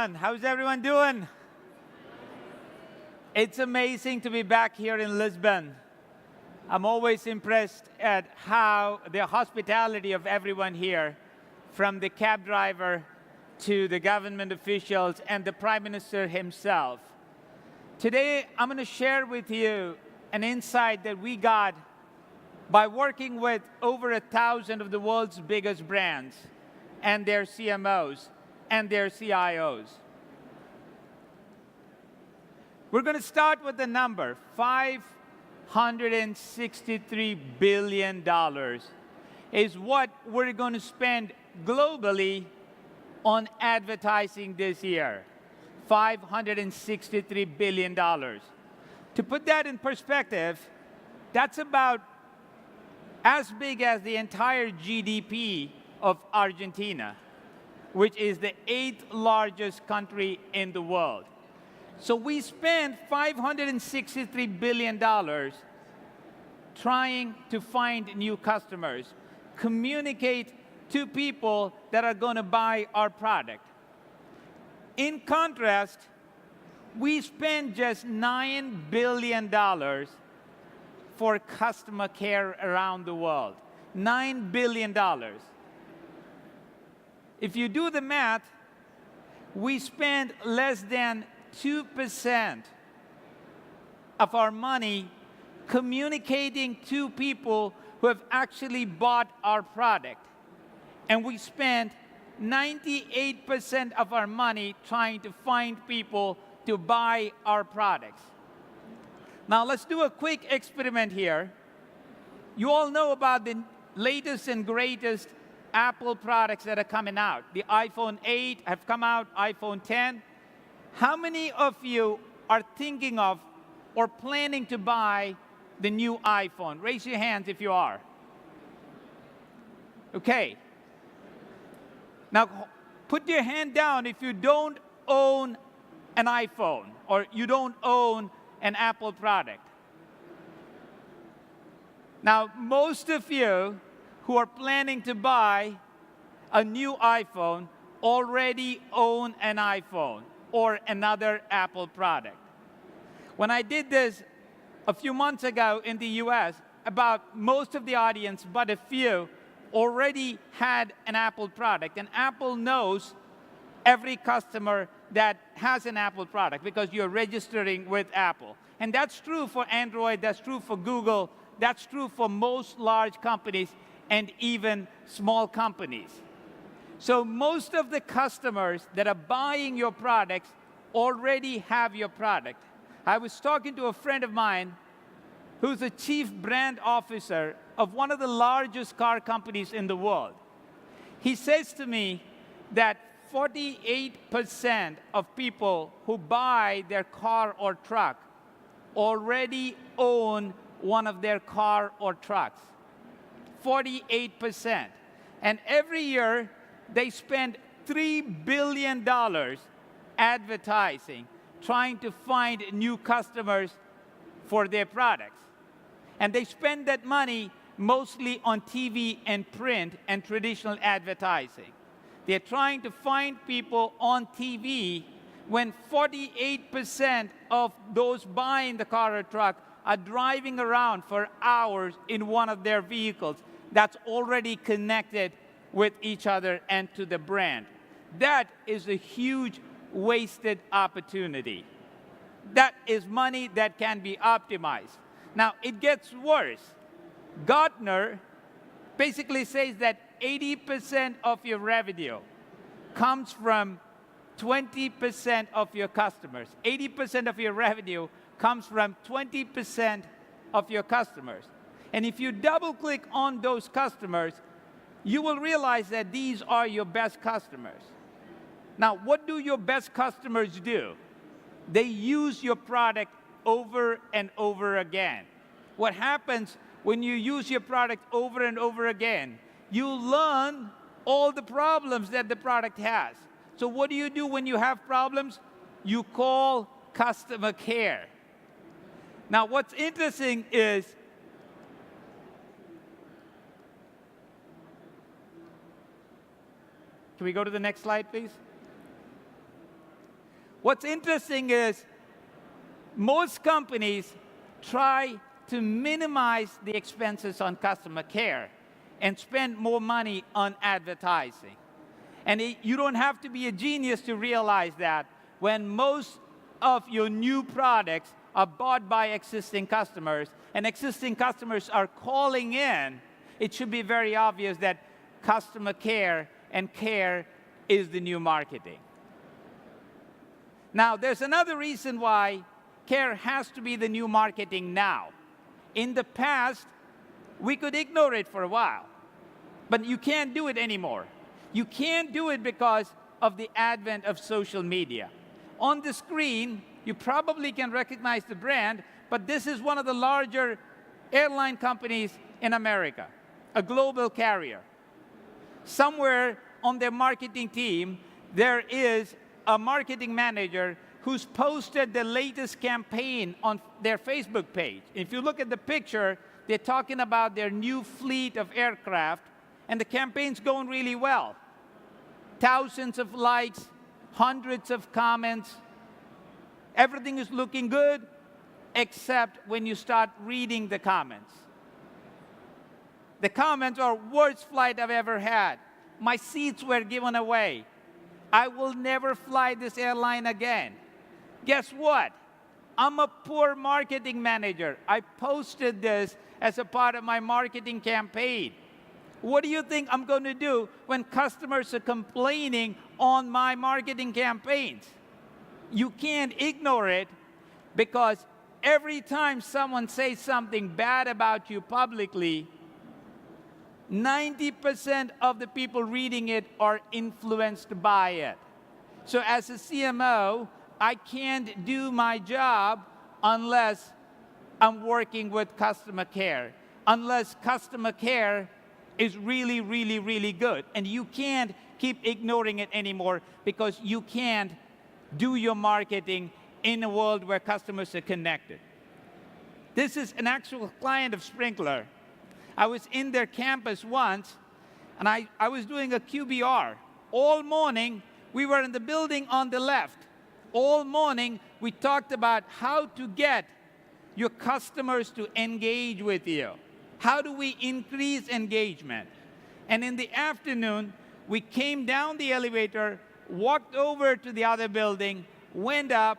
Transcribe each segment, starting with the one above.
everyone. How's everyone doing? It's amazing to be back here in Lisbon. I'm always impressed at how the hospitality of everyone here, from the cab driver to the government officials and the Prime Minister himself. Today, I'm going to share with you an insight that we got by working with over 1,000 of the world's biggest brands and their CMOs and their CIOs. We're going to start with the number, $563 billion is what we're going to spend globally on advertising this year. $563 billion. To put that in perspective, that's about as big as the entire GDP of Argentina, which is the 8th largest country in the world. So we spend $563 billion trying to find new customers, communicate to people that are going to buy our product. In contrast, we spend just $9 billion for customer care around the world. $9 billion. If you do the math, we spend less than 2% of our money communicating to people who have actually bought our product. And we spend 98% of our money trying to find people to buy our products. Now, let's do a quick experiment here. You all know about the latest and greatest Apple products that are coming out. The iPhone 8 have come out, iPhone 10. How many of you are thinking of or planning to buy the new iPhone? Raise your hands if you are. Okay. Now, put your hand down if you don't own an iPhone or you don't own an Apple product. Now, most of you who are planning to buy a new iPhone already own an iPhone or another Apple product. When I did this a few months ago in the US, about most of the audience, but a few, already had an Apple product. And Apple knows every customer that has an Apple product because you're registering with Apple. And that's true for Android, that's true for Google, that's true for most large companies and even small companies. So most of the customers that are buying your products already have your product. I was talking to a friend of mine who's the chief brand officer of one of the largest car companies in the world. He says to me that 48% of people who buy their car or truck already own one of their car or trucks. 48%. And every year, they spend $3 billion advertising, trying to find new customers for their products. And they spend that money mostly on TV and print and traditional advertising. They're trying to find people on TV when 48% of those buying the car or truck are driving around for hours in one of their vehicles that's already connected with each other and to the brand. That is a huge wasted opportunity. That is money that can be optimized. Now, it gets worse. Gartner basically says that 80% of your revenue comes from 20% of your customers. 80% of your revenue comes from 20% of your customers. And if you double-click on those customers, you will realize that these are your best customers. Now, what do your best customers do? They use your product over and over again. What happens when you use your product over and over again? You learn all the problems that the product has. So what do you do when you have problems? You call customer care. Now, what's interesting is can we go to the next slide, please? What's interesting is most companies try to minimize the expenses on customer care and spend more money on advertising. And you don't have to be a genius to realize that when most of your new products are bought by existing customers, and existing customers are calling in, it should be very obvious that customer care and care is the new marketing. Now, there's another reason why care has to be the new marketing now. In the past, we could ignore it for a while, but you can't do it anymore. You can't do it because of the advent of social media. On the screen, you probably can recognize the brand, but this is one of the larger airline companies in America, a global carrier. Somewhere on their marketing team, there is a marketing manager who's posted the latest campaign on their Facebook page. If you look at the picture, they're talking about their new fleet of aircraft, and the campaign's going really well. Thousands of likes, hundreds of comments. Everything is looking good, except when you start reading the comments. The comments are worst flight I've ever had. My seats were given away. I will never fly this airline again. Guess what? I'm a poor marketing manager. I posted this as a part of my marketing campaign. What do you think I'm going to do when customers are complaining on my marketing campaigns? You can't ignore it, because every time someone says something bad about you publicly, 90% of the people reading it are influenced by it. So as a CMO, I can't do my job unless I'm working with customer care, unless customer care is really, really, really good. And you can't keep ignoring it anymore, because you can't do your marketing in a world where customers are connected. This is an actual client of Sprinklr. I was in their campus once, and I was doing a QBR. All morning, we were in the building on the left. All morning, we talked about how to get your customers to engage with you. How do we increase engagement? And in the afternoon, we came down the elevator, walked over to the other building, went up,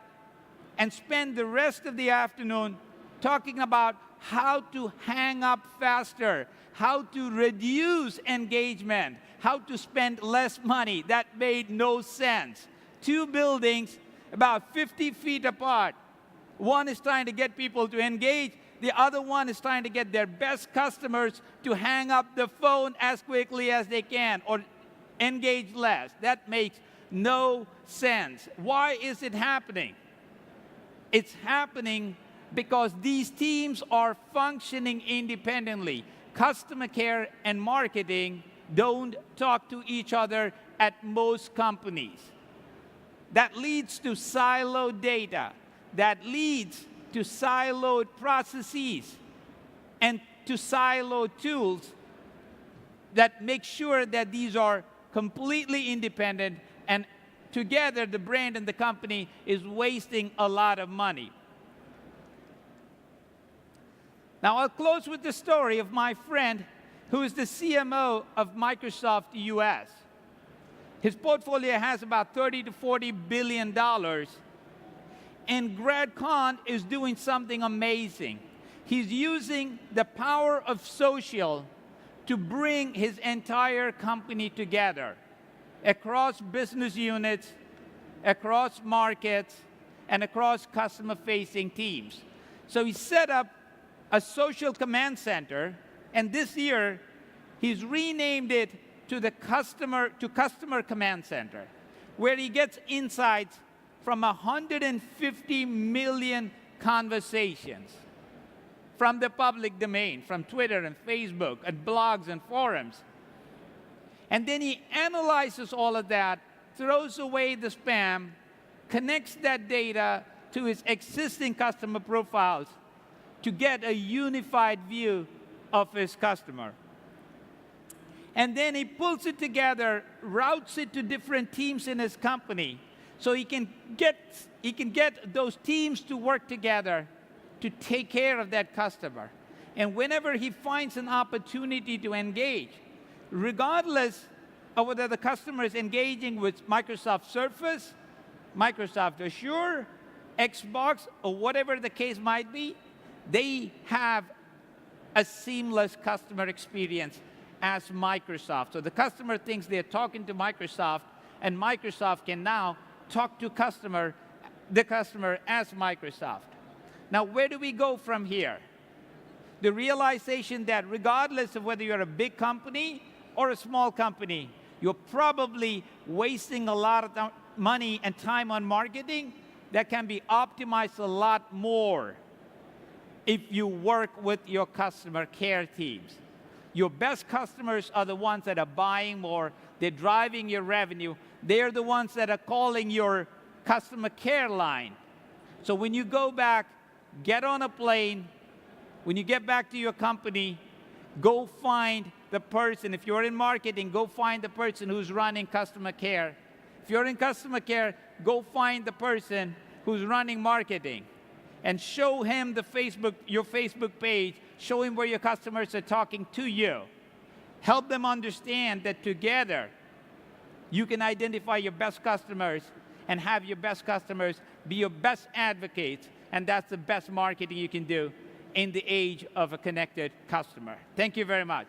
and spent the rest of the afternoon talking about how to hang up faster, how to reduce engagement, how to spend less money. That made no sense. Two buildings about 50 feet apart. One is trying to get people to engage. The other one is trying to get their best customers to hang up the phone as quickly as they can or engage less. That makes no sense. Why is it happening? It's happening because these teams are functioning independently. Customer care and marketing don't talk to each other at most companies. That leads to siloed data. That leads to siloed processes and to siloed tools that make sure that these are completely independent, and together the brand and the company is wasting a lot of money. Now, I'll close with the story of my friend who is the CMO of Microsoft US. His portfolio has about $30 to $40 billion. And Grad Conn is doing something amazing. He's using the power of social to bring his entire company together across business units, across markets, and across customer-facing teams. So he set up a social command center, and this year he's renamed it to the Customer Command Center, where he gets insights from 150 million conversations from the public domain, from Twitter and Facebook and blogs and forums. And then he analyzes all of that, throws away the spam, connects that data to his existing customer profiles to get a unified view of his customer. And then he pulls it together, routes it to different teams in his company, So he can get those teams to work together to take care of that customer. And whenever he finds an opportunity to engage, regardless of whether the customer is engaging with Microsoft Surface, Microsoft Azure, Xbox, or whatever the case might be, they have a seamless customer experience as Microsoft. So the customer thinks they're talking to Microsoft, and Microsoft can now talk to the customer as Microsoft. Now, where do we go from here? The realization that regardless of whether you're a big company or a small company, you're probably wasting a lot of money and time on marketing that can be optimized a lot more if you work with your customer care teams. Your best customers are the ones that are buying more, they're driving your revenue, they're the ones that are calling your customer care line. So when you go back, get on a plane, when you get back to your company, go find the person. If you're in marketing, go find the person who's running customer care. If you're in customer care, go find the person who's running marketing and show him your Facebook page, show him where your customers are talking to you. Help them understand that together you can identify your best customers and have your best customers be your best advocates, and that's the best marketing you can do in the age of a connected customer. Thank you very much.